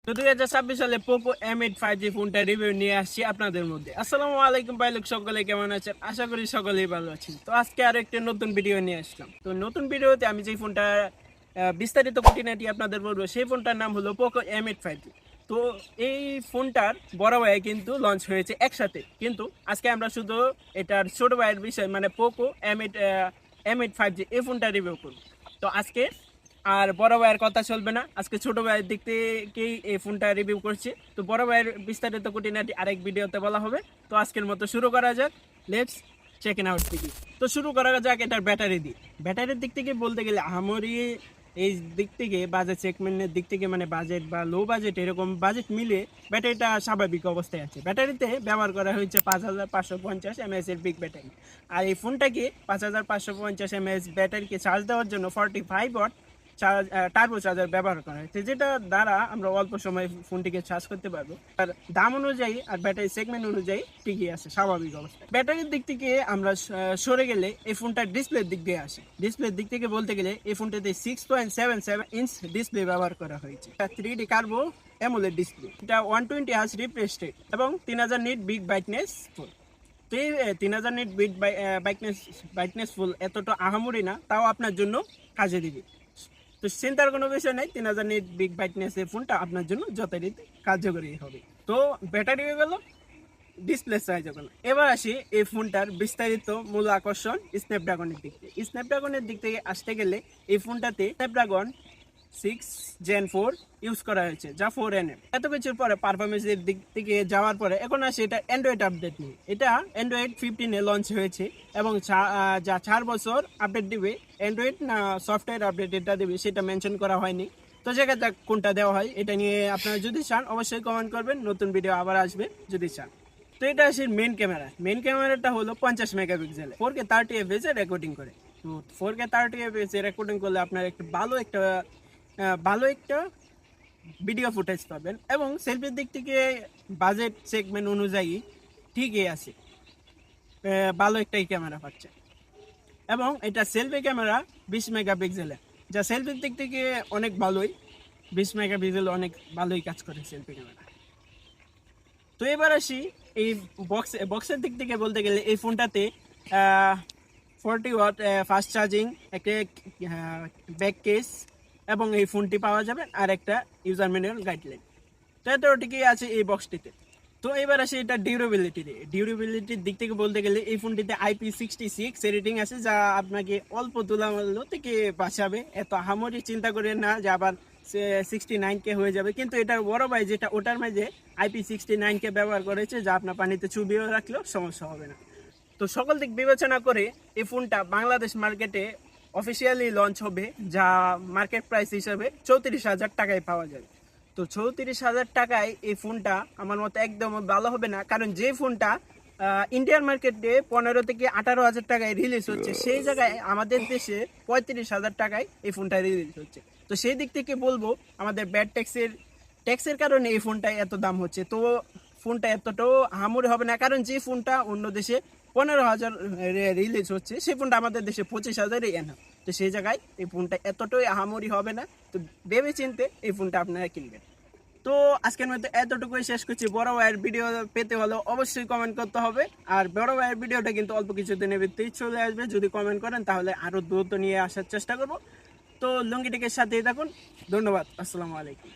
তো 2026 সালে Poco M8 5G ফোনটা রিভিউ নিয়ে আসছি আপনাদের মধ্যে। আসসালামু আলাইকুম ভাই লোক, সকলে কেমন আছেন? আশা করি সকলেই ভালো আছেন। তো আজকে আর একটা নতুন ভিডিও নিয়ে আসলাম। তো নতুন ভিডিওতে আমি যে ফোনটা বিস্তারিত খুঁটিনাটি আপনাদের বলবো, সেই ফোনটার নাম হলো পোকো M8 5G। তো এই ফোনটার বড় ভাই কিন্তু লঞ্চ হয়েছে একসাথে, কিন্তু আজকে আমরা শুধু এটার ছোট ভাইয়ের বিষয় মানে পোকো M8 5G এই ফোনটা রিভিউ করব। তো আজকে আর বড় ভাইয়ের কথা চলবে না, আজকে ছোট ভাইয়ের দিক থেকেই এই ফোনটা রিভিউ করছি। তো বড় ভাইয়ের বিস্তারিত খুঁটিনাটি আরেক ভিডিওতে বলা হবে। তো আজকের মতো শুরু করা যাক, লেটস চেক ইন আউট থেকে। তো শুরু করা যাক এটার ব্যাটারি দিয়ে। ব্যাটারির দিক থেকে বলতে গেলে আহামরি এই দিক থেকে বাজেট সেগমেন্টের দিক থেকে মানে বাজেট বা লো বাজেট এরকম বাজেট মিলে ব্যাটারিটা স্বাভাবিক অবস্থায় আছে। ব্যাটারিতে ব্যবহার করা হয়েছে 5550 mAh এর বিগ ব্যাটারি। আর এই ফোনটাকে 5550 mAh ব্যাটারিকে চার্জ দেওয়ার জন্য 45 ওয়াট টার্বো চার্জার ব্যবহার করা হয়েছে, যেটা দ্বারা আমরা অল্প সময় ফোনটিকে চার্জ করতে পারবো। আর দাম অনুযায়ী আর ব্যাটারি সেগমেন্ট অনুযায়ী ঠিকই আছে স্বাভাবিক অবস্থায়। ব্যাটারির দিক থেকে আমরা সরে গেলে এই ফোনটার ডিসপ্লের দিক দিয়ে আসে। ডিসপ্লের দিক থেকে বলতে গেলে এই ফোনটাতে 6.77 ইঞ্চ ডিসপ্লে ব্যবহার করা হয়েছে। 3D কার্বো অ্যামোলেড ডিসপ্লে, এটা 120 Hz রিফ্রেশ রেট এবং 3000 নিট বিগ ব্রাইটনেস ফুল। তো এই 3000 নিট বিগ ব্রাইটনেস ফুল এতটা আহামরি না, তাও আপনার জন্য কাজে দিবে। তো চিন্তার কোনো বিষয় নেই, 3000 নিট বিগ ব্রাইটনেস এই ফোনটা আপনার জন্য যথারীতি কার্যকরী হবে। তো ব্যাটারি হয়ে গেল, ডিসপ্লে সাইজ গেল। এবার আসি এই ফোনটার বিস্তারিত মূল আকর্ষণ স্ন্যাপড্রাগনের দিক থেকে। স্ন্যাপড্রাগনের দিক থেকে আসতে গেলে এই ফোনটাতে স্ন্যাপড্রাগন 6 Gen 4 ইউজ করা হয়েছে, যা 4nm। এত কিছুর পরে পারফরমেন্সের দিক থেকে যাওয়ার পরে এখন আসে এটা অ্যান্ড্রয়েড আপডেট নিয়ে। এটা অ্যান্ড্রয়েড 15-এ লঞ্চ হয়েছে এবং যা 4 বছর আপডেট দিবে, অ্যান্ড্রয়েড না সফটওয়্যার আপডেট এটা দেবে সেটা মেনশন করা হয়নি। তো জায়গাটা কোনটা দেওয়া হয় এটা নিয়ে আপনারা যদি চান অবশ্যই কমেন্ট করবেন, নতুন ভিডিও আবার আসবে যদি চান। তো এটা আসে মেন ক্যামেরা। মেন ক্যামেরাটা হলো 50 মেগাপিক্সেল, 4K 30 fps এ রেকর্ডিং করে। তো 4K 30 fps এ রেকর্ডিং করলে আপনার একটা ভালো একটা ভিডিও ফুটেজ পাবেন এবং সেলফির দিক থেকে বাজেট সেগমেন্ট অনুযায়ী ঠিকই আছে, ভালো একটাই ক্যামেরা পাচ্ছে। এবং এটা সেলফি ক্যামেরা 20 মেগাপিক্সেলের, যা সেলফির দিক থেকে অনেক ভালোই। 20 মেগাপিক্সেল অনেক ভালোই কাজ করে সেলফি ক্যামেরা। তো এবার আসি এই বক্সের দিক থেকে বলতে গেলে এই ফোনটাতে 40 ওয়াট ফাস্ট চার্জিং, একটা ব্যাক কেস এবং এই ফোনটি পাওয়া যাবে, আর একটা ইউজার ম্যানুয়াল গাইডলাইন। তো এত ঠিকই আছে এই বক্সটিতে। তো এবার আসে এটা ডিউরেবিলিটির দিক থেকে বলতে গেলে এই ফোনটিতে IP66 রেটিং আছে, যা আপনাকে অল্প ধুলাবালি থেকে বাঁচাবে। এত আহামরি চিন্তা করেন না যে আবার 69K হয়ে যাবে, কিন্তু এটার বড় ভাই যেটা ওটার মাঝে IP69K ব্যবহার করেছে, যা আপনার পানিতে চুবিয়ে রাখলেও সমস্যা হবে না। তো সকল দিক বিবেচনা করে এই ফোনটা বাংলাদেশ মার্কেটে অফিসিয়ালি লঞ্চ হবে, যা মার্কেট প্রাইস হিসাবে 34,000 টাকায় পাওয়া যাবে। তো 34,000 টাকায় এই ফোনটা আমার মতো একদম ভালো হবে না, কারণ যে ফোনটা ইন্ডিয়ান মার্কেটে 15 থেকে 18,000 টাকায় রিলিজ হচ্ছে, সেই জায়গায় আমাদের দেশে 35,000 টাকায় এই ফোনটা রিলিজ হচ্ছে। তো সেই দিক থেকে বলবো আমাদের ব্যাড ট্যাক্সের কারণে এই ফোনটা এত দাম হচ্ছে। তো ফোনটা এতটাও হামুরে হবে না, কারণ যে ফোনটা অন্য দেশে 15,000 রিলিজ হচ্ছে, সেই ফোনটা আমাদের দেশে 25,000-ই এনা। তো সেই জায়গায় এই ফোনটা এতটাই আহামরি হবে না। তো ভেবে চিনতে এই ফোনটা আপনারা কিনবেন। তো আজকের মধ্যে এতটুকুই শেষ করছি। বড় ভাইয়ের ভিডিও পেতে হলে অবশ্যই কমেন্ট করতে হবে, আর বড় ভাইয়ের ভিডিওটা কিন্তু অল্প কিছুদিনের ভিতরেই চলে আসবে। যদি কমেন্ট করেন তাহলে আরও দ্রুত নিয়ে আসার চেষ্টা করব। তো লুঙ্গি টিকের সাথেই থাকুন। ধন্যবাদ। আসসালামু আলাইকুম।